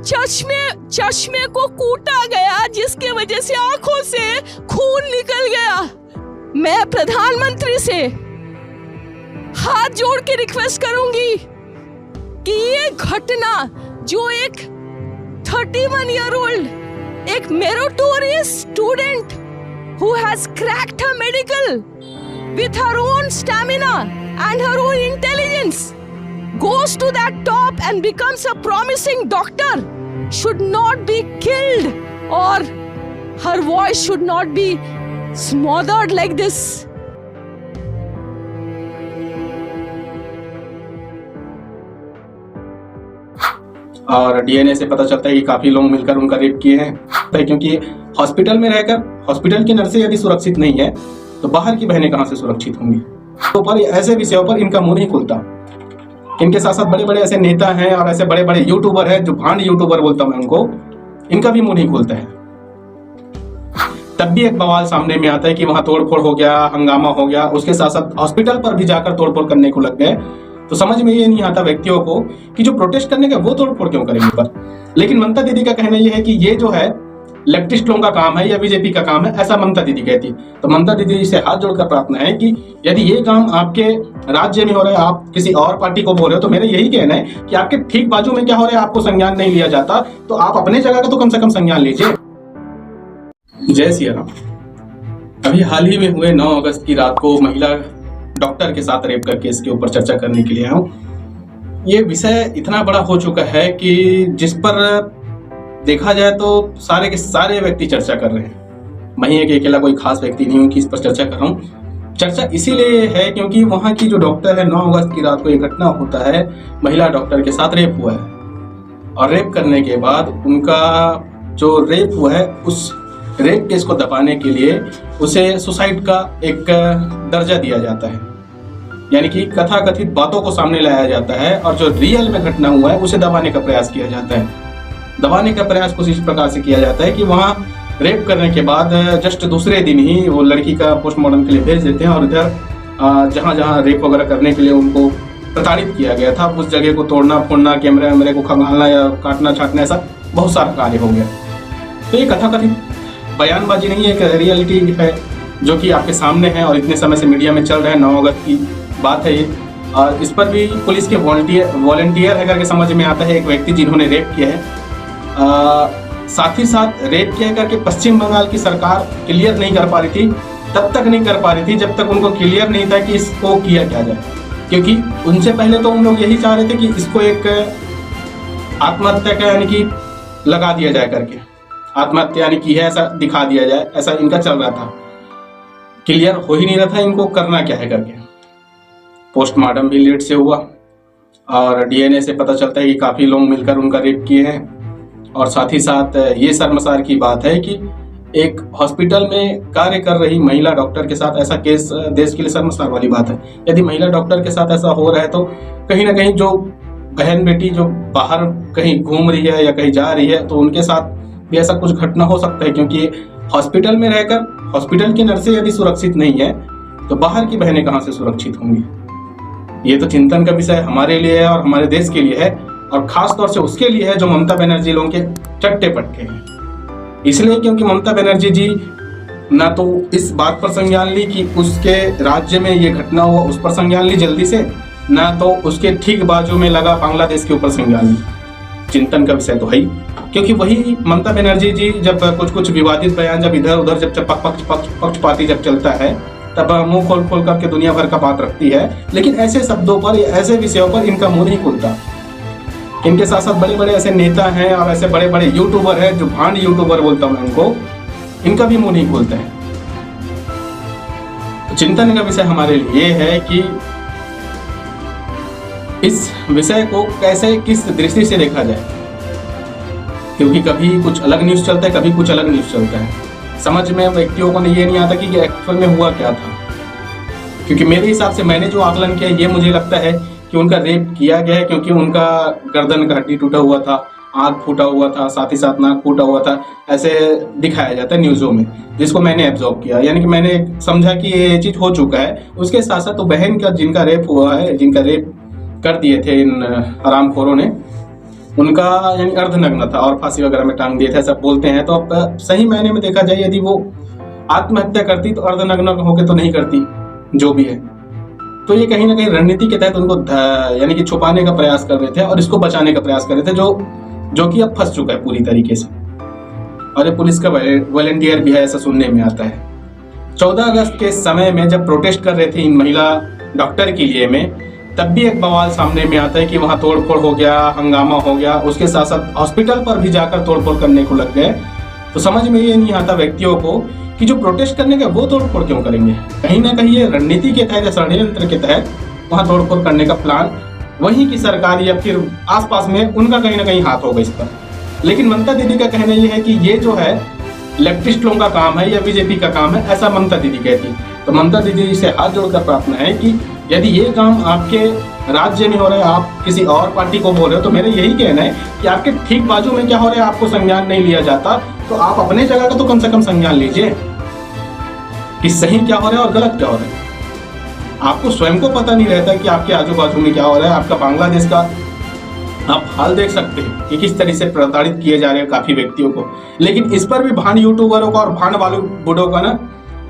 चश्मे को कूटा गया, जिसके वजह से आंखों से खून निकल गया। मैं प्रधानमंत्री से हाथ जोड़ के रिक्वेस्ट करूंगी कि ये घटना जो एक 31 ईयर ओल्ड एक meritorious student who has cracked her medical with her own stamina and her own intelligence goes to that top and becomes a promising doctor should not be killed, or her voice should not be smothered like this. और DNA से पता चलता है कि काफी लोग मिलकर उनका रेप किए हैं, क्योंकि हॉस्पिटल में रहकर हॉस्पिटल की नर्सें यदि सुरक्षित नहीं है तो बाहर की बहनें कहां से सुरक्षित होंगी। तो पर ऐसे विषयों पर इनका मुंह नहीं खुलता। इनके साथ साथ बड़े बड़े ऐसे नेता हैं और ऐसे बड़े बड़े यूट्यूबर हैं, जो भांड यूट्यूबर बोलता हूं मैं उनको, इनका भी मुंह नहीं खुलता है। तब भी एक बवाल सामने में आता है कि वहां तोड़फोड़ हो गया, हंगामा हो गया, उसके साथ साथ हॉस्पिटल पर भी जाकर तोड़फोड़ करने को लग गए। तो समझ में ये नहीं आता व्यक्तियों को कि जो प्रोटेस्ट करने का वो तोड़फोड़ क्यों करेंगे पर। लेकिन ममता दीदी का कहना यह है कि ये जो है लेफ्टिस्ट लोगों का काम है या बीजेपी का काम है, ऐसा ममता दीदी कहती। तो ममता दीदी से हाथ जोड़कर प्रार्थना है कि यदि ये काम आपके राज्य में हो रहा है, आप किसी और पार्टी को बोल रहे हो, तो मेरा यही कहना है कि आपके ठीक बाजू में क्या हो रहा है आपको संज्ञान नहीं लिया जाता, तो आप अपने जगह का तो कम से कम संज्ञान लीजिए। जय सिया राम। अभी हाल ही में हुए 9 अगस्त की रात को महिला डॉक्टर के साथ रेप का केस के ऊपर चर्चा करने के लिए आया हूँ। ये विषय इतना बड़ा हो चुका है कि जिस पर देखा जाए तो सारे के सारे व्यक्ति चर्चा कर रहे हैं। मैं ही एक अकेला कोई खास व्यक्ति नहीं हूँ कि इस पर चर्चा कर रहा हूँ। चर्चा इसीलिए है क्योंकि वहाँ की जो डॉक्टर है, 9 अगस्त की रात को ये घटना होता है, महिला डॉक्टर के साथ रेप हुआ है और रेप करने के बाद उनका जो रेप हुआ है उस रेप केस को दबाने के लिए उसे सुसाइड का एक दर्जा दिया जाता है, यानी कि कथाकथित बातों को सामने लाया जाता है और जो रियल में घटना हुआ है उसे दबाने का प्रयास किया जाता है। दबाने का प्रयास कुछ इस प्रकार से किया जाता है कि वहाँ रेप करने के बाद जस्ट दूसरे दिन ही वो लड़की का पोस्टमार्टम के लिए भेज देते हैं और इधर जहाँ जहाँ रेप वगैरह करने के लिए उनको प्रताड़ित किया गया था उस जगह को तोड़ना फोड़ना, कैमरे वैमरे को खंगालना या काटना छाटना, ऐसा बहुत सारा कार्य हो गया। तो ये कथाकथित बयानबाजी नहीं है, एक रियलिटी है जो कि आपके सामने है और इतने समय से मीडिया में चल रहा है। 9 अगस्त की बात है ये, और इस पर भी पुलिस के वॉलंटियर है करके समझ में आता है एक व्यक्ति जिन्होंने रेप किया है। साथ ही साथ रेप किया करके पश्चिम बंगाल की सरकार क्लियर नहीं कर पा रही थी, तब तक नहीं कर पा रही थी जब तक उनको क्लियर नहीं था कि इसको किया क्या जाए, क्योंकि उनसे पहले तो उन लोग यही चाह रहे थे कि इसको एक आत्महत्या का यानी कि लगा दिया जाए करके, आत्महत्या यानी की है ऐसा दिखा दिया जाए, ऐसा इनका चल रहा था। क्लियर हो ही नहीं रहा था इनको करना क्या है करके। पोस्टमार्टम भी लेट से हुआ और डीएनए से पता चलता है कि काफी लोग मिलकर उनका रेप किए हैं। और साथ ही साथ ये शर्मसार की बात है कि एक हॉस्पिटल में कार्य कर रही महिला डॉक्टर के साथ ऐसा केस देश के लिए शर्मसार वाली बात है। यदि महिला डॉक्टर के साथ ऐसा हो रहा है तो कहीं ना कहीं जो बहन बेटी जो बाहर कहीं घूम रही है या कहीं जा रही है तो उनके साथ भी ऐसा कुछ घटना हो सकता है, क्योंकि हॉस्पिटल में रहकर हॉस्पिटल की नर्सें यदि सुरक्षित नहीं है तो बाहर की बहनें कहां से सुरक्षित होंगी। ये तो चिंतन का विषय हमारे लिए है और हमारे देश के लिए है, और खास तौर से उसके लिए है जो ममता बनर्जी लोगों के चट्टे पट्टे हैं। इसलिए क्योंकि ममता बनर्जी जी ना तो इस बात पर संज्ञान ली कि उसके राज्य में ये घटना हुआ उस पर संज्ञान ली जल्दी से, ना तो उसके ठीक बाजू में लगा बांग्लादेश के ऊपर संज्ञान ली। चिंतन का विषय तो है ही, क्योंकि वही ममता बनर्जी जी जब कुछ विवादित बयान जब इधर उधर जब पक्षपाती जब चलता है तब मुंह खोल करके दुनिया भर का बात रखती है, लेकिन ऐसे शब्दों पर ऐसे विषयों पर इनका मुंह नहीं खुलता। इनके साथ साथ बड़े बड़े ऐसे नेता हैं और ऐसे बड़े बड़े यूट्यूबर हैं जो भांड यूट्यूबर बोलता हूं मैं उनको, इनका भी मुंह नहीं खुलता है। तो चिंतन का विषय हमारे लिए है कि इस विषय को कैसे किस दृष्टि से देखा जाए, क्योंकि कभी कुछ अलग न्यूज चलता है, कभी कुछ अलग न्यूज चलता है। समझ में व्यक्तियों को ये नहीं आता कि एक्चुअल में हुआ क्या था, क्योंकि मेरे हिसाब से मैंने जो आकलन किया ये मुझे लगता है कि उनका रेप किया गया है क्योंकि उनका गर्दन का हड्डी टूटा हुआ था, आँख फूटा हुआ था, साथ ही साथ नाक फूटा हुआ था, ऐसे दिखाया जाता है न्यूज़ों में, जिसको मैंने एब्जॉर्ब किया, यानी कि मैंने समझा कि ये चीज़ हो चुका है। उसके साथ साथ तो बहन का जिनका रेप हुआ है, जिनका रेप कर दिए थे इन हरामखोरों ने, उनका यानी अर्धनग्न था और फांसी वगैरह में टांग दिए थे, ऐसा बोलते हैं। तो अब सही मायने में देखा जाए यदि वो आत्महत्या करती तो अर्धनग्न होकर तो नहीं करती, जो भी है। तो ये कहीं ना कहीं रणनीति के तहत उनको यानी कि छुपाने का प्रयास कर रहे थे और इसको बचाने का प्रयास कर रहे थे, जो कि अब फंस चुका है पूरी तरीके से। और ये पुलिस का वॉलंटियर भी है, ऐसा सुनने में आता है। 14 अगस्त के समय में जब प्रोटेस्ट कर रहे थे इन महिला डॉक्टर के लिए में, तब भी एक बवाल सामने में आता है कि वहां तोड़फोड़ हो गया, हंगामा हो गया, उसके साथ साथ हॉस्पिटल पर भी जाकर तोड़फोड़ करने को लग गए। तो समझ में ये नहीं आता व्यक्तियों को कि जो प्रोटेस्ट करने का वो तोड़फोड़ क्यों करेंगे। कहीं ना कहीं ये रणनीति के तहत, षड्यंत्र के तहत वहां तोड़फोड़ करने का प्लान वहीं की सरकार या फिर आसपास में उनका कहीं ना कहीं हाथ होगा इस पर। लेकिन ममता दीदी का कहना ये है कि ये जो है लेफ्टिस्ट लोगों का काम है या बीजेपी का काम है, ऐसा ममता दीदी कहती। तो ममता दीदी से हाथ जोड़कर प्रार्थना है कि यदि ये काम आपके राज्य में हो रहा है, आप किसी और पार्टी को बोल रहे हो, तो मेरा यही कहना है कि आपके ठीक बाजू में क्या हो रहा है आपको संज्ञान नहीं लिया जाता, तो आप अपने जगह का तो कम से कम संज्ञान लीजिए कि सही क्या हो रहा है और गलत क्या हो रहा है। आपको स्वयं को पता नहीं रहता कि आपके आजू बाजू में क्या हो रहा है। आपका बांग्लादेश का आप हाल देख सकते हैं कि किस तरह से प्रताड़ित किए जा रहे हैं काफी व्यक्तियों को। लेकिन इस पर भी भान यूट्यूबरों का और भान बॉलीवुडों का ना,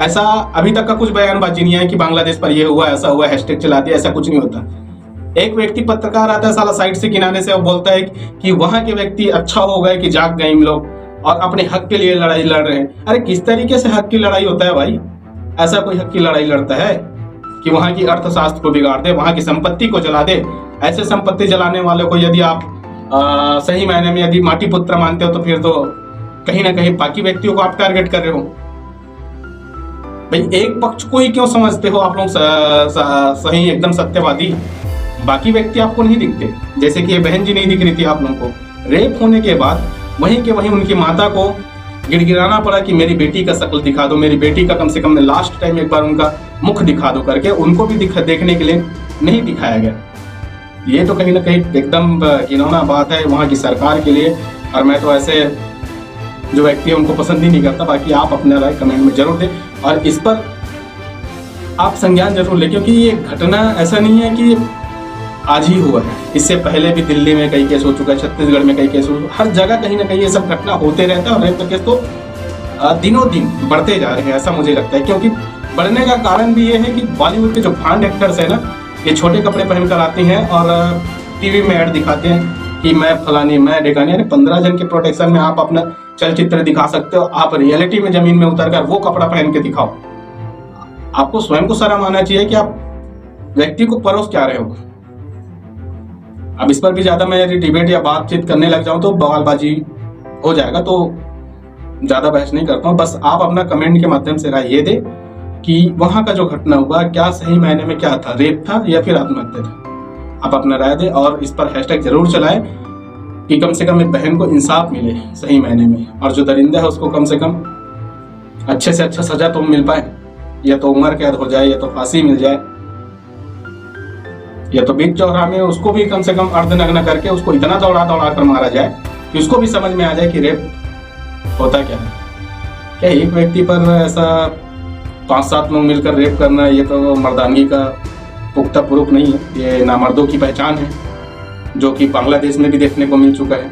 ऐसा अभी तक का कुछ बयानबाजी नहीं है कि बांग्लादेश पर ये हुआ, ऐसा हुआ, हैशटैग चला दिया, ऐसा कुछ नहीं होता। एक व्यक्ति पत्रकार आता है साला साइड से किनारे से, वो बोलता है कि वहां के व्यक्ति अच्छा हो गए कि जाग गए इन लोग और अपने हक के लिए लड़ाई लड़ रहे हैं। अरे किस तरीके से हक की लड़ाई होता है भाई? ऐसा कोई हक की लड़ाई लड़ता है कि वहां की अर्थशास्त्र को बिगाड़ दे, वहां की संपत्ति को जला दे? ऐसे संपत्ति जलाने वाले को यदि आप सही मायने में यदि माटी पुत्र मानते हो, तो फिर तो कहीं ना कहीं बाकी व्यक्तियों को आप टारगेट कर रहे हो। भाई एक पक्ष को ही क्यों समझते हो आप लोग सही एकदम सत्यवादी? बाकी व्यक्ति आपको नहीं दिखते। जैसे कि ये बहन जी नहीं दिख रही थी आप लोगों को। रेप होने के बाद वहीं के वहीं उनकी माता को गिड़गिड़ाना पड़ा कि मेरी बेटी का शक्ल दिखा दो, मेरी बेटी का कम से कम लास्ट टाइम एक बार उनका मुख दिखा दो करके। उनको भी देखने के लिए नहीं दिखाया गया। ये तो कहीं ना कहीं एकदम घिनौना बात है वहाँ की सरकार के लिए। और मैं तो ऐसे जो व्यक्ति है उनको पसंद ही नहीं करता। बाकी आप अपना राय कमेंट में जरूर दें और इस पर आप संज्ञान जरूर लें, क्योंकि ये घटना ऐसा नहीं है कि आज ही हुआ है। इससे पहले भी दिल्ली में कई केस हो चुका है, छत्तीसगढ़ में कई केस हो चुका है। हर जगह कहीं ना कहीं ये सब घटना होते रहता है और रेप केस तो दिनों दिन बढ़ते जा रहे हैं, ऐसा मुझे लगता है। क्योंकि बढ़ने का कारण भी ये है कि बॉलीवुड के जो भांड एक्टर्स है ना, ये छोटे कपड़े पहनकर आते हैं और टीवी में ऐड दिखाते हैं कि मैं फलानी, मैं ढेकानी। अरे 15 जन के प्रोटेक्शन में आप अपना चलचित्र दिखा सकते हो, आप रियलिटी में जमीन में उतरकर वो कपड़ा पहन के दिखाओ। आपको स्वयं को शर्म आना चाहिए कि आप व्यक्ति को परोस क्या रहे हो। अब इस पर भी ज्यादा मैं यदि डिबेट या बातचीत करने लग जाऊं तो बवालबाजी हो जाएगा, तो ज्यादा बहस नहीं करता हूं। बस आप अपना कमेंट के माध्यम से राय ये दे कि वहां का जो घटना हुआ क्या सही मायने में क्या था, रेप था या फिर आत्महत्या था। आप अपना राय दें और इस पर हैशटैग जरूर चलाएं कि कम से कम एक बहन को इंसाफ मिले सही मायने में, और जो दरिंदा है उसको कम से कम अच्छे से अच्छा सजा तो मिल पाए। या तो उम्र कैद हो जाए, या तो फांसी मिल जाए, या तो बीच चौराहा में उसको भी कम से कम अर्धनग्न करके उसको इतना दौड़ा दौड़ा कर मारा जाए कि उसको भी समझ में आ जाए कि रेप होता क्या है। क्या एक व्यक्ति पर ऐसा 5-7 लोग मिलकर रेप करना, ये तो मर्दानगी का पुख्ता प्रूफ नहीं है, ये नामर्दों की पहचान है, जो कि बांग्लादेश में भी देखने को मिल चुका है।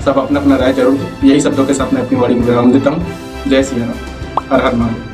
सब अपना अपना राय जरूर दो। यही शब्दों के साथ मैं अपनी वाणी को विराम देता हूँ। जय सिया राम, हर हर महादेव।